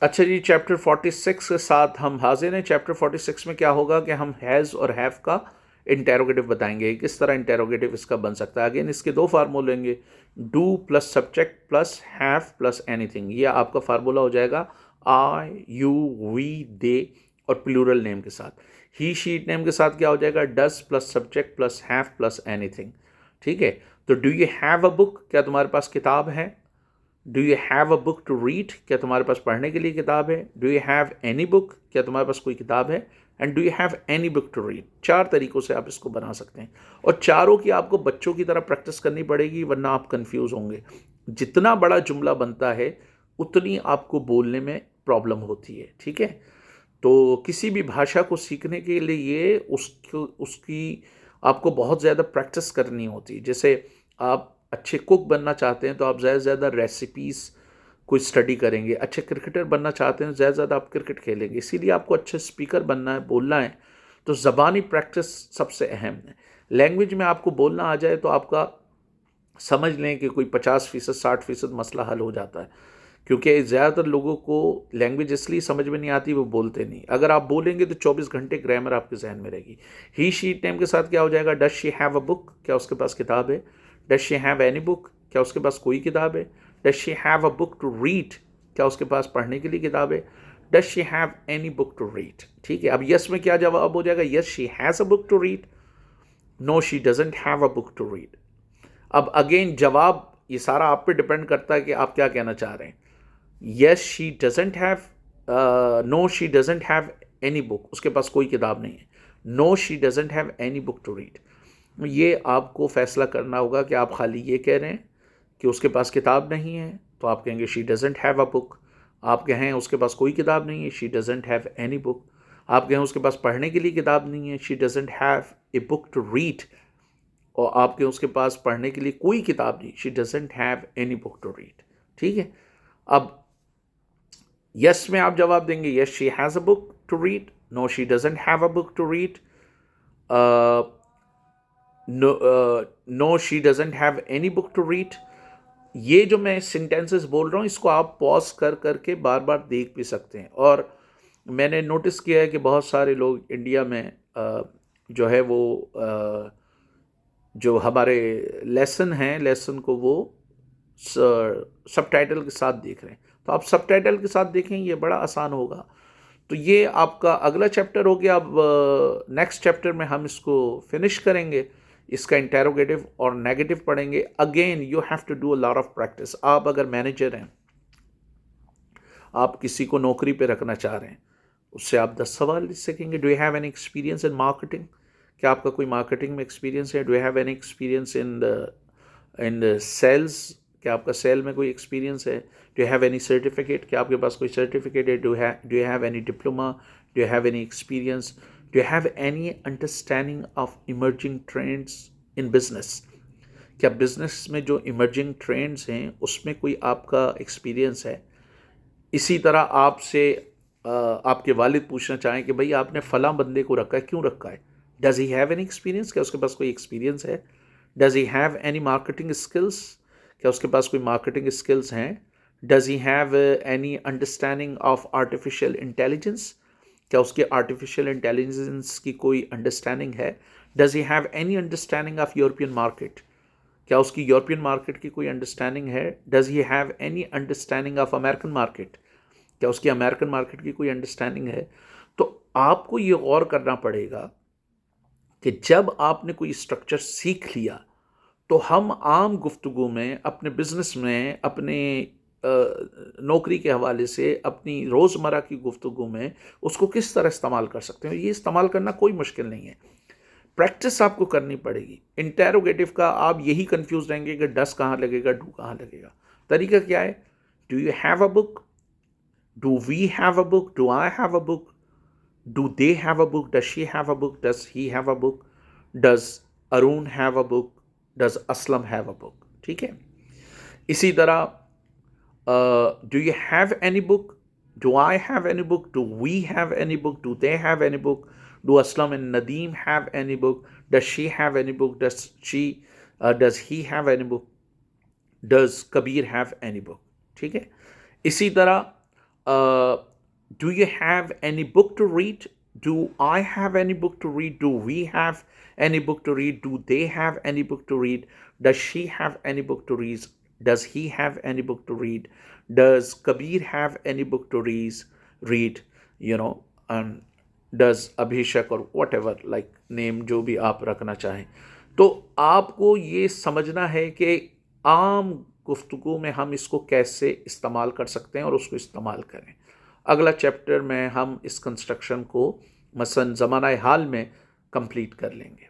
अच्छा जी, चैप्टर 46 के साथ हम हाजिर हैं। चैप्टर 46 में क्या होगा कि हम हैज़ और हैव का इंटेरोगेटिव बताएंगे, किस तरह इंटेरोगेटिव इसका बन सकता है। अगेन इसके दो फार्मूले होंगे, do plus subject plus have plus anything. ये आपका फार्मूला हो जाएगा आई, यू, वी, दे और प्लूरल नेम के साथ। ही शी नेम के साथ क्या हो जाएगा, does plus subject plus have plus anything. ठीक है, तो do you have a book, क्या तुम्हारे पास किताब है। Do you have a book to read, क्या तुम्हारे पास पढ़ने के लिए किताब है। Do you have any book, क्या तुम्हारे पास कोई किताब है। And do you have any book to read. चार तरीकों से आप इसको बना सकते हैं और चारों की आपको बच्चों की तरह प्रैक्टिस करनी पड़ेगी, वरना आप कंफ्यूज होंगे। जितना बड़ा जुमला बनता है उतनी आपको बोलने में प्रॉब्लम होती है। ठीक है, तो किसी भी भाषा को सीखने के लिए उसकी आपको बहुत ज़्यादा प्रैक्टिस करनी होती है। जैसे आप अच्छे कुक बनना चाहते हैं तो आप ज़्यादा से ज़्यादा रेसिपीज़ कोई स्टडी करेंगे। अच्छे क्रिकेटर बनना चाहते हैं, ज़्यादा से ज़्यादा आप क्रिकेट खेलेंगे। इसीलिए आपको अच्छे स्पीकर बनना है, बोलना है, तो ज़बानी प्रैक्टिस सबसे अहम है। लैंग्वेज में आपको बोलना आ जाए तो आपका समझ लें कि कोई 50% 60% मसला हल हो जाता है। क्योंकि ज़्यादातर लोगों को लैंग्वेज इसलिए समझ में नहीं आती, वो बोलते नहीं। अगर आप बोलेंगे तो 24 घंटे ग्रामर आपके जहन में रहेगी। ही शी नेम के साथ क्या हो जाएगा, does she have a book, क्या उसके पास किताब है। Does she have any book, क्या उसके पास कोई किताब है। Does she have a book to read, क्या उसके पास पढ़ने के लिए किताब है। Does she have any book to read. ठीक है, अब यस में क्या जवाब हो जाएगा, yes she has a book to read, no she doesn't have a book to read. अब अगेन जवाब ये सारा आप पे डिपेंड करता है कि आप क्या कहना चाह रहे हैं। Yes she doesn't have, no she doesn't have any book, उसके पास कोई किताब नहीं है। No she doesn't have any book to read. ये आपको फैसला करना होगा कि आप खाली ये कह रहे हैं कि उसके पास किताब नहीं है तो आप कहेंगे she doesn't have a book. आप कहें उसके पास कोई किताब नहीं है, she doesn't have any book. आप कहें उसके पास पढ़ने के लिए किताब नहीं है, she doesn't have a book to read. और आपके उसके पास पढ़ने के लिए कोई किताब नहीं, she doesn't have any book to read. ठीक है, अब यस में आप जवाब देंगे yes she has a book to read, no she doesn't have a book to read, no she doesn't have any book to read. ये जो मैं सेंटेंसेस बोल रहा हूँ इसको आप पॉज कर करके बार बार देख भी सकते हैं। और मैंने नोटिस किया है कि बहुत सारे लोग इंडिया में जो है वो जो हमारे लेसन हैं, लेसन को वो सब टाइटल के साथ देख रहे हैं। तो आप सब टाइटल के साथ देखें, ये बड़ा आसान होगा। तो ये आपका अगला चैप्टर हो गया। अब नेक्स्ट चैप्टर में हम इसको फिनिश करेंगे, इसका इंटेरोगेटिव और नेगेटिव पढ़ेंगे। Again you have to do a lot of practice. आप अगर मैनेजर हैं, आप किसी को नौकरी पे रखना चाह रहे हैं, उससे आप 10 सवाल सीखेंगे। Do you have any experience in marketing, क्या आपका कोई मार्केटिंग में एक्सपीरियंस है। Do you have any experience in sales, क्या आपका सेल में कोई एक्सपीरियंस है। Do you have any certificate, क्या आपके पास कोई सर्टिफिकेट है। Do you have any diploma, do you have any experience. Do you have any understanding of emerging trends in business, क्या बिजनेस में जो इमर्जिंग ट्रेंड्स हैं उसमें कोई आपका एक्सपीरियंस है। इसी तरह आपसे आपके वालिद पूछना चाहें कि भाई आपने फ़लाँ बंदे को रखा है, क्यों रखा है। Does he have any experience, क्या उसके पास कोई एक्सपीरियंस है। Does he have any marketing skills, क्या उसके पास कोई मार्केटिंग स्किल्स हैं। Does he have any understanding of artificial intelligence, क्या उसके आर्टिफिशियल इंटेलिजेंस की कोई अंडरस्टैंडिंग है। Does he have any understanding of European market, क्या उसकी यूरोपियन मार्केट की कोई अंडरस्टैंडिंग है। Does he have any understanding of American market, क्या उसकी अमेरिकन मार्केट की कोई अंडरस्टैंडिंग है। तो आपको ये गौर करना पड़ेगा कि जब आपने कोई स्ट्रक्चर सीख लिया तो हम आम गुफ्तगू में, अपने बिजनेस में, अपने नौकरी के हवाले से, अपनी रोज़मर्रा की गुफ्तगू में उसको किस तरह इस्तेमाल कर सकते हैं। ये इस्तेमाल करना कोई मुश्किल नहीं है, प्रैक्टिस आपको करनी पड़ेगी। इंटेरोगेटिव का आप यही कंफ्यूज रहेंगे कि डस कहाँ लगेगा, डू कहाँ लगेगा। तरीका क्या है, do you have a book, do we have a book, do I have a book, do they have a book, does she have a book, does he have a book, does Arun have a book, does Aslam have a book. ठीक है, इसी तरह do you have any book, do I have any book, do we have any book, do they have any book, do Aslam and Nadeem have any book, does she have any book, does he have any book, does Kabir have any book. ठीक है, इसी तरह Do you have any book to read? Do I have any book to read? Do we have any book to read? Do they have any book to read? Does she have any book to read? Does he have any book to read? Does Kabir have any book to read? You know, does Abhishek or whatever, like name जो भी आप रखना चाहें. तो आपको ये समझना है कि आम गुफ्तगू में हम इसको कैसे इस्तेमाल कर सकते हैं और उसको इस्तेमाल करें. अगला चैप्टर में हम इस कंस्ट्रक्शन को मसलन ज़माना हाल में कंप्लीट कर लेंगे.